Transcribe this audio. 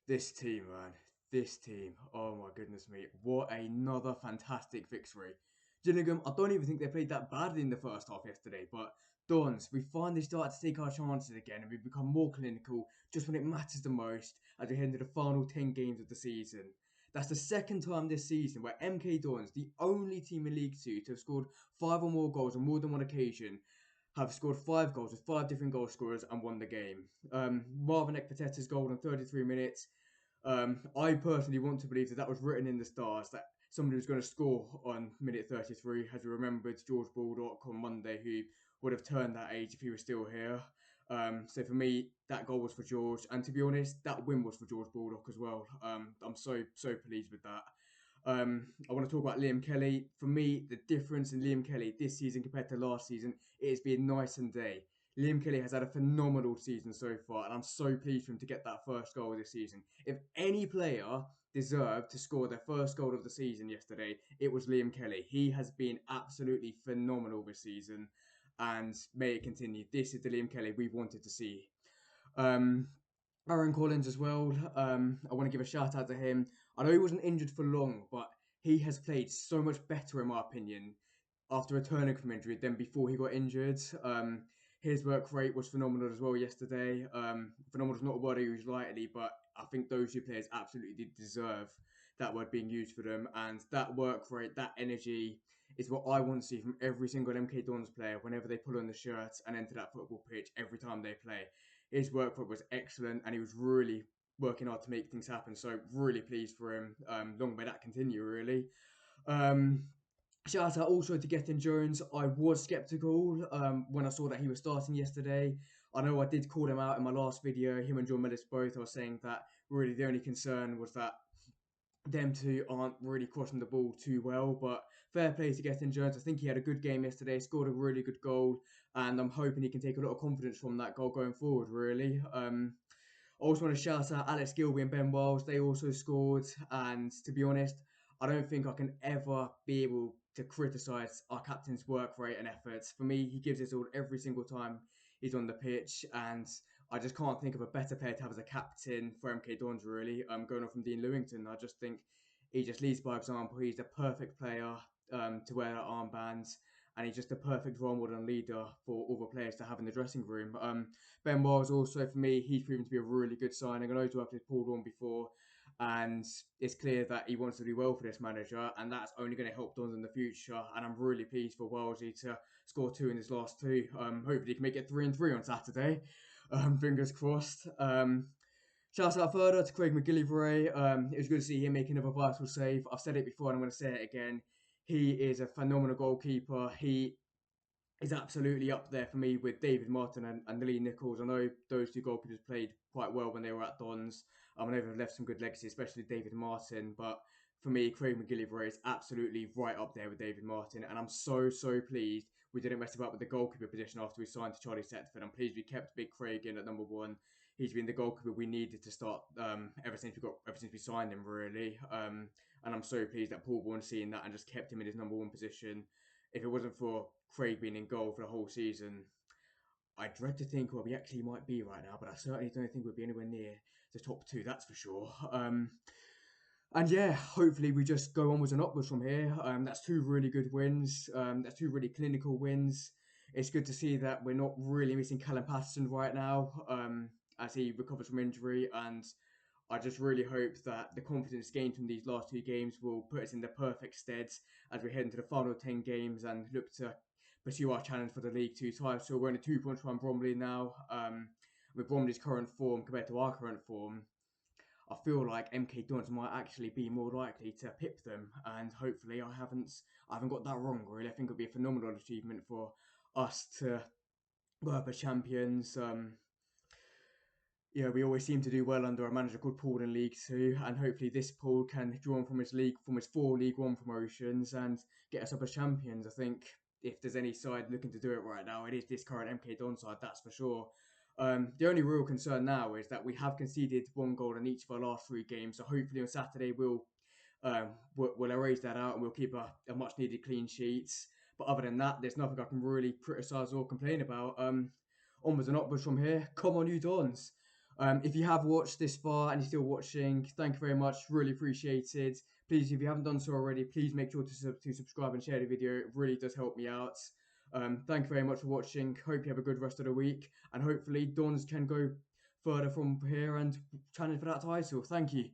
This team, man. This team. Oh my goodness me. What another fantastic victory. Gillingham, I don't even think they played that badly in the first half yesterday, but Dons, we finally started to take our chances again and we've become more clinical just when it matters the most as we head into the final 10 games of the season. That's the second time this season where MK Dons, the only team in League Two to have scored 5 or more goals on more than one occasion, have scored 5 goals with 5 different goal scorers and won the game. Marvin Ekpateta's goal in 33 minutes. I personally want to believe that that was written in the stars that somebody was going to score on minute 33, as we remembered George Baldock on Monday, who would have turned that age if he was still here. So for me, that goal was for George, and to be honest, that win was for George Baldock as well. I'm so pleased with that. I want to talk about Liam Kelly. For me, the difference in Liam Kelly this season compared to last season, it has been night and day. Liam Kelly has had a phenomenal season so far, and I'm so pleased for him to get that first goal this season. If any player deserved to score their first goal of the season yesterday, it was Liam Kelly. He has been absolutely phenomenal this season, and may it continue. This is the Liam Kelly we wanted to see. Um, Aaron Collins as well. I want to give a shout out to him. I know he wasn't injured for long, but he has played so much better, in my opinion, after returning from injury than before he got injured. His work rate was phenomenal as well yesterday. Phenomenal is not a word I use lightly, but I think those two players absolutely did deserve that word being used for them. And that work rate, that energy, is what I want to see from every single MK Dons player whenever they put on the shirt and enter that football pitch every time they play. His work rate was excellent, and he was really working hard to make things happen. So really pleased for him. Long may that continue, really. Um, Shout out also to Gethin Jones. I was sceptical when I saw that he was starting yesterday. I know I did call him out in my last video. Him and John Millis both. I was saying that really the only concern was that them two aren't really crossing the ball too well. But fair play to Gethin Jones. I think he had a good game yesterday. Scored a really good goal, and I'm hoping he can take a lot of confidence from that goal going forward. Really. I also want to shout out Alex Gilby and Ben Wiles. They also scored, and to be honest, I don't think I can ever be able to criticise our captain's work rate and efforts. For me, he gives his all every single time he's on the pitch, and I just can't think of a better player to have as a captain for MK Dons, really. Going on from Dean Lewington, I just think he just leads by example. He's the perfect player to wear that armband, and he's just the perfect role model and leader for all the players to have in the dressing room. Ben Wiles also, for me, he's proven to be a really good signing. I know he's worked with Paul Dawn before, and it's clear that he wants to do well for this manager, and that's only going to help Dons in the future. And I'm really pleased for Wellesley to score 2 in his last 2. Hopefully he can make it 3 and 3 on Saturday. Fingers crossed. Shout out further to Craig McGillivray. It was good to see him making another vital save. I've said it before and I'm going to say it again. He is a phenomenal goalkeeper. He is absolutely up there for me with David Martin and Lee Nichols. I know those two goalkeepers played quite well when they were at Dons. I know they've left some good legacy, especially David Martin. But for me, Craig McGillivray is absolutely right up there with David Martin. And I'm so pleased we didn't mess about with the goalkeeper position after we signed to Charlie Setford. I'm pleased we kept Big Craig in at number 1. He's been the goalkeeper we needed to start ever since we signed him, really. And I'm so pleased that Paul Vaughan seeing that and just kept him in his number 1 position. If it wasn't for Craig being in goal for the whole season, I dread to think where we actually might be right now, but I certainly don't think we'd be anywhere near the top 2, that's for sure. And yeah, hopefully we just go onwards and upwards from here. That's 2 really good wins. That's 2 really clinical wins. It's good to see that we're not really missing Callum Patterson right now as he recovers from injury, and I just really hope that the confidence gained from these last 2 games will put us in the perfect stead as we head into the final 10 games and look to pursue our challenge for the League Two title. So we're in a 2 points from Bromley now. With Bromley's current form compared to our current form, I feel like MK Dons might actually be more likely to pip them, and hopefully I haven't got that wrong. Really, I think it'll be a phenomenal achievement for us to go up as champions. We always seem to do well under a manager called Paul in League Two, and hopefully this Paul can draw on from his 4 League One promotions and get us up as champions. I think if there's any side looking to do it right now, it is this current MK Don side, that's for sure. The only real concern now is that we have conceded 1 goal in each of our last 3 games, so hopefully on Saturday we'll erase that out and we'll keep a much needed clean sheet. But other than that, there's nothing I can really criticise or complain about. Onwards and upwards from here. Come on, you Dons. If you have watched this far and you're still watching, thank you very much. Really appreciated. Please, if you haven't done so already, please make sure to subscribe and share the video. It really does help me out. Thank you very much for watching. Hope you have a good rest of the week, and hopefully Dons can go further from here and challenge for that title. Thank you.